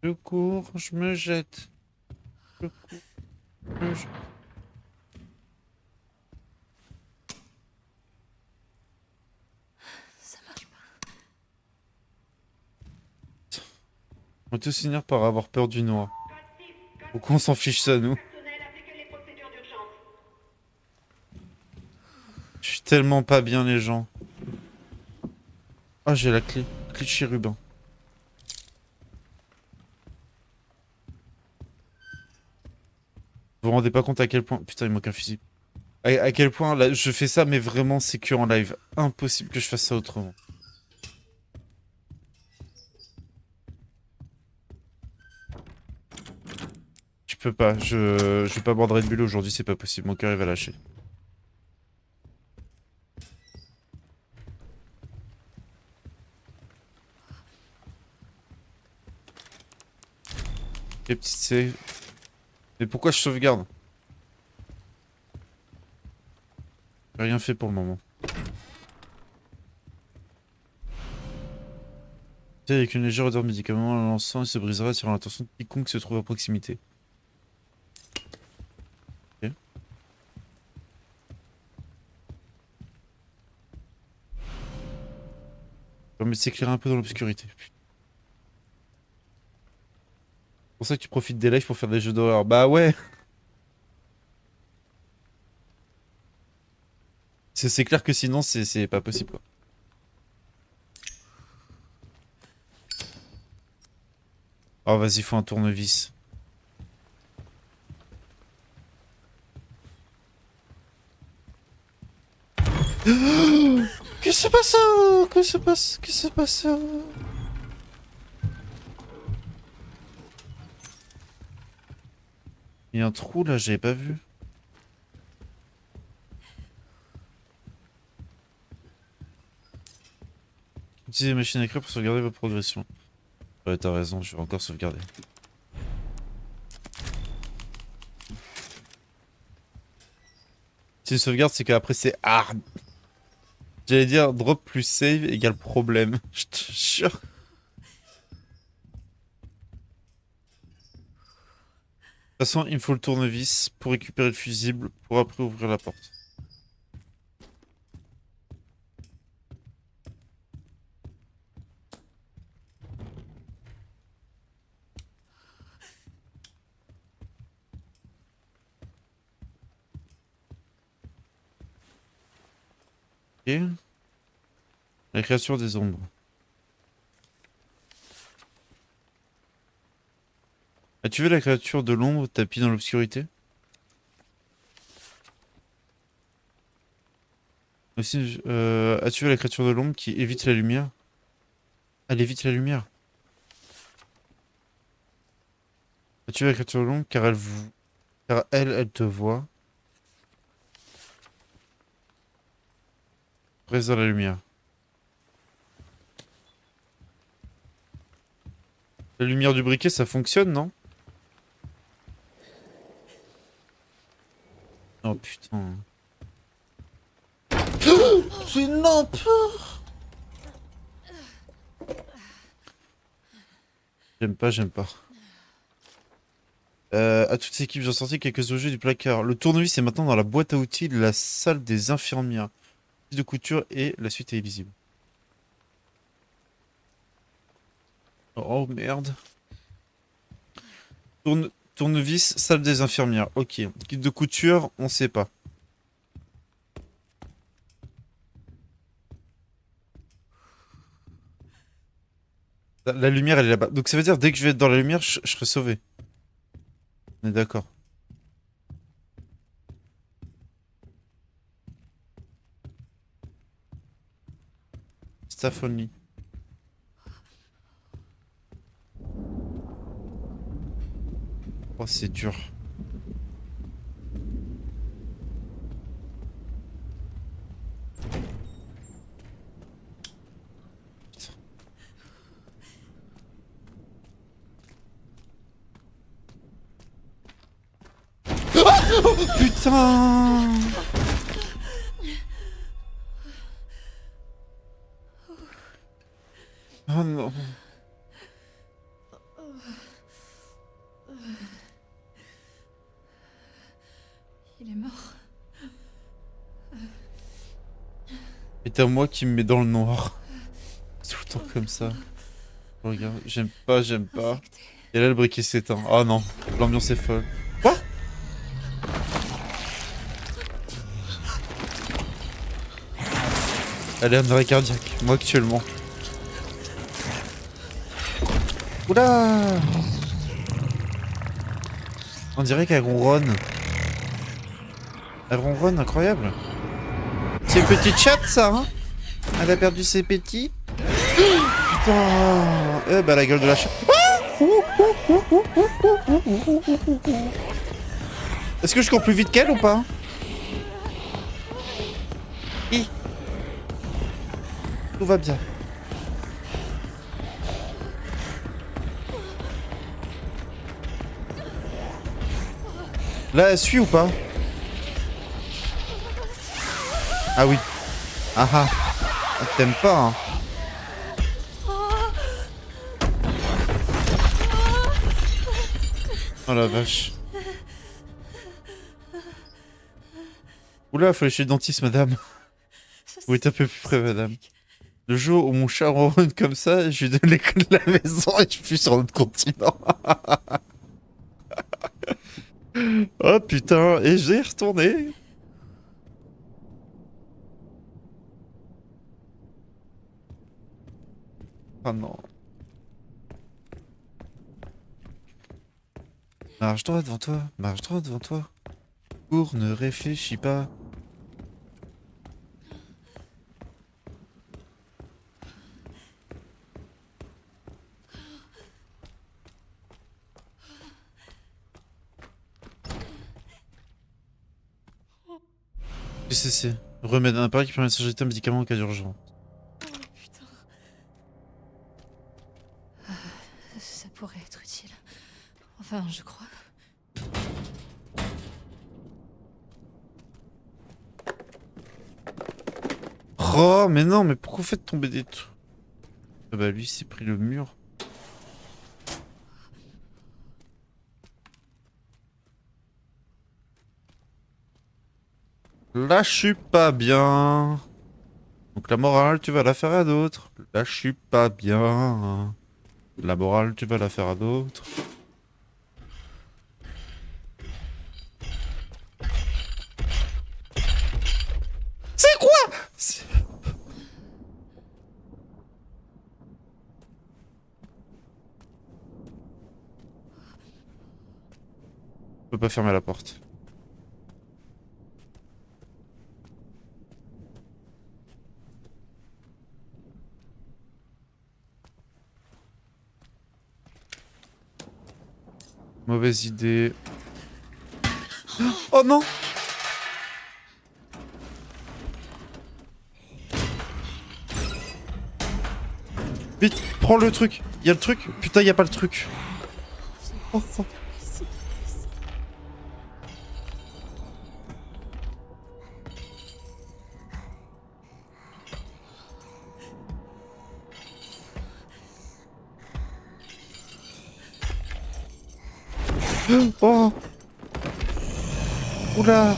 Je cours, je me jette. Je cours, je me jette. Ça marche pas. On va tous finir par avoir peur du noir. Pourquoi on s'en fiche ça, nous? Je suis tellement pas bien, les gens. Ah, j'ai la clé. Clé de chérubin. Vous vous rendez pas compte à quel point... Putain, il manque un fusil. À quel point, là, je fais ça, mais vraiment, c'est que en live. Impossible que je fasse ça autrement. Je peux pas. Je vais pas boire de Red Bull aujourd'hui, c'est pas possible. Mon cœur, il va lâcher. Les petites save. Mais pourquoi je sauvegarde? J'ai rien fait pour le moment. Avec une légère odeur de médicament, en lançant, il se brisera sur l'intention de quiconque se trouve à proximité. Ok. Permet de s'éclairer un peu dans l'obscurité. C'est pour ça que tu profites des lives pour faire des jeux d'horreur. Bah ouais! C'est clair que sinon, c'est pas possible, quoi. Oh, vas-y, faut un tournevis. Que se passe? Que se passe? Que se passe? Il y a un trou là, j'avais pas vu. Utilisez les machines à écrire pour sauvegarder votre progression. Ouais, t'as raison, je vais encore sauvegarder. Si une sauvegarde, c'est qu'après c'est hard. J'allais dire drop plus save égale problème. Je te jure. De toute façon, il me faut le tournevis pour récupérer le fusible pour après ouvrir la porte. Ok. La créature des ombres. As-tu vu la créature de l'ombre tapis dans l'obscurité? Aussi, as-tu vu la créature de l'ombre qui évite la lumière? Elle évite la lumière. tu es la créature longue car elle te voit. Reste dans la lumière. La lumière du briquet, ça fonctionne, non? Oh putain. C'est une lampe! J'aime pas, j'aime pas. À toute équipe, j'ai sorti quelques objets du placard. Le tournevis est maintenant dans la boîte à outils de la salle des infirmières. De couture et la suite est illisible. Oh merde. Tournevis, salle des infirmières. Ok. Kit de couture, on sait pas. La lumière, elle est là-bas. Donc ça veut dire dès que je vais être dans la lumière, je serai sauvé. On est d'accord. Staff only. Oh, c'est dur. Oh, putain! Oh non. Il est mort. Et t'as moi qui me met dans le noir. Tout le temps comme ça. Regarde, j'aime pas, j'aime pas. Et là, le briquet s'éteint. Oh non, l'ambiance est folle. Quoi? Elle est en arrêt cardiaque, moi actuellement. Oula! On dirait qu'elle ronronne. Elle ronronne, incroyable. C'est une petite chatte, ça, hein? Elle a perdu ses petits. Putain! Eh bah, la gueule de la chatte. Est-ce que je cours plus vite qu'elle ou pas? Hi. Tout va bien. Là, elle suit ou pas? Ah oui. Ah ah. T'aimes pas, hein? Oh la vache. Oula, faut aller chez le dentiste, madame. Vous êtes un peu plus près, madame. Le jour où mon chat ronronne comme ça, je lui donne les clés de la maison et je suis sur notre continent. Oh putain, et j'ai retourné. Oh non. Marche droit devant toi, marche droit devant toi. Cours, ne réfléchis pas. PCC. Remède un appareil qui permet de s'injecter un médicament en cas d'urgence. Oh putain. Ça pourrait être utile. Enfin, je crois. Oh, mais non, mais pourquoi vous faites tomber des trucs? Ah bah lui, s'est pris le mur. Là, je suis pas bien. Donc la morale, tu vas la faire à d'autres. Là, je suis pas bien. La morale, tu vas la faire à d'autres. C'est quoi? Je peux pas fermer la porte. Mauvaise idée. Oh non! Vite, prends le truc. Il y a le truc? Putain, il y a pas le truc. Oh, oh. Oh. Oula.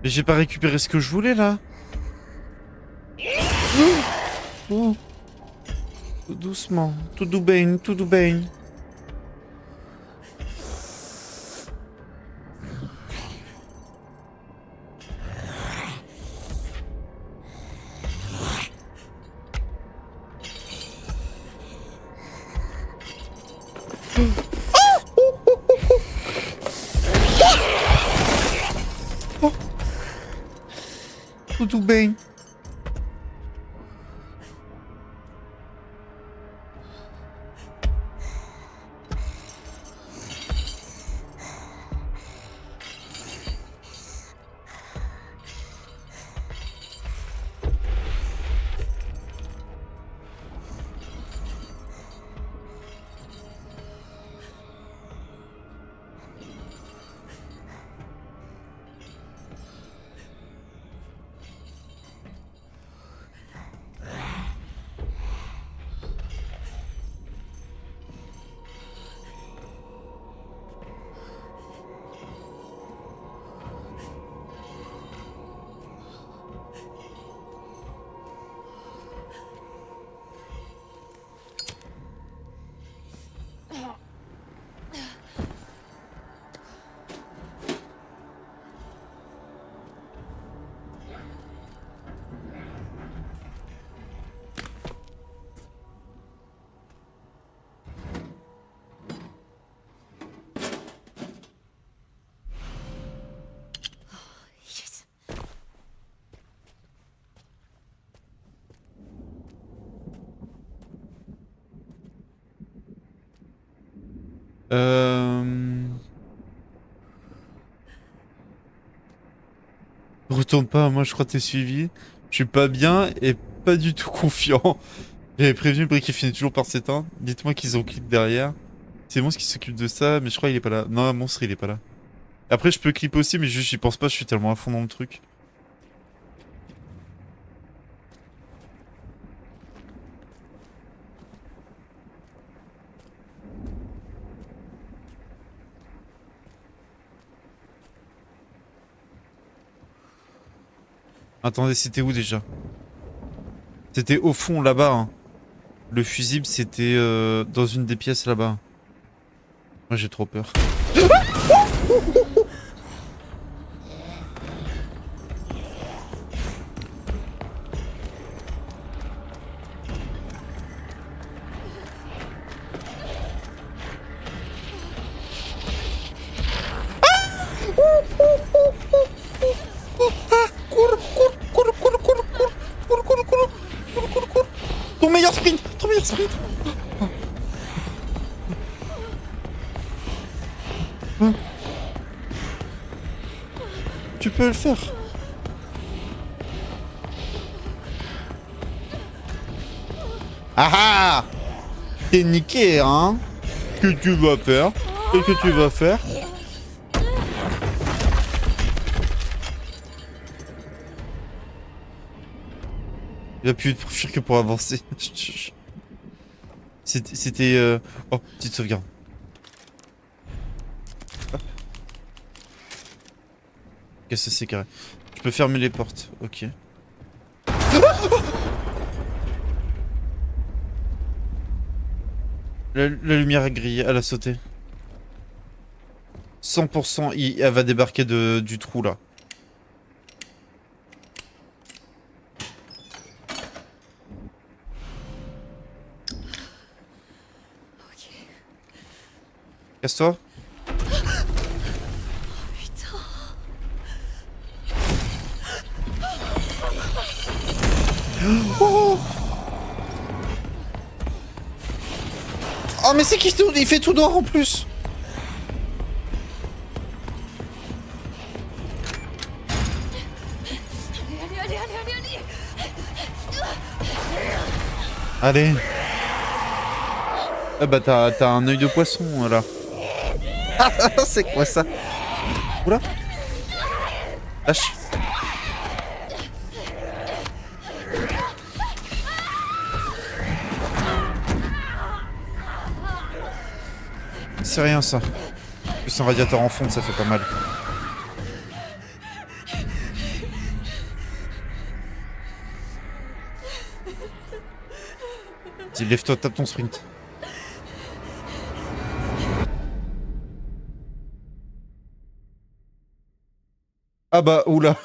Mais j'ai pas récupéré ce que je voulais là. Oh. Tout doucement, tout doubain, tout doubain. Tudo bem. Yes. Retourne pas, moi je crois que t'es suivi. Je suis pas bien et pas du tout confiant. J'avais prévenu, le briquet finit toujours par s'éteindre. Dites-moi qu'ils ont clip derrière. C'est Monstre qui s'occupe de ça, mais je crois qu'il est pas là. Non, Monstre il est pas là. Après je peux clip aussi, mais juste j'y pense pas, je suis tellement à fond dans le truc. Attendez, c'était où déjà? C'était au fond là-bas. Hein. Le fusible c'était dans une des pièces là-bas. Moi j'ai trop peur. Ton meilleur sprint! Ton meilleur sprint! Hein? Tu peux le faire. Ah ah! T'es niqué, hein? Que tu vas faire? Qu'est-ce que tu vas faire? Il a pu être profil que pour avancer. C'était... Oh, petite sauvegarde. Hop. Qu'est-ce que c'est carré? Je peux fermer les portes, ok. La lumière est grillée, elle a sauté. 100%, elle va débarquer du trou là. Casse-toi. Oh, oh mais c'est qui il fait tout noir en plus. Allez. Ah bah t'as un œil de poisson là. C'est quoi ça? Oula. Lâche. C'est rien ça. Plus un radiateur en fonte, ça fait pas mal. Dis, lève-toi, tape ton sprint. Ah bah, oula.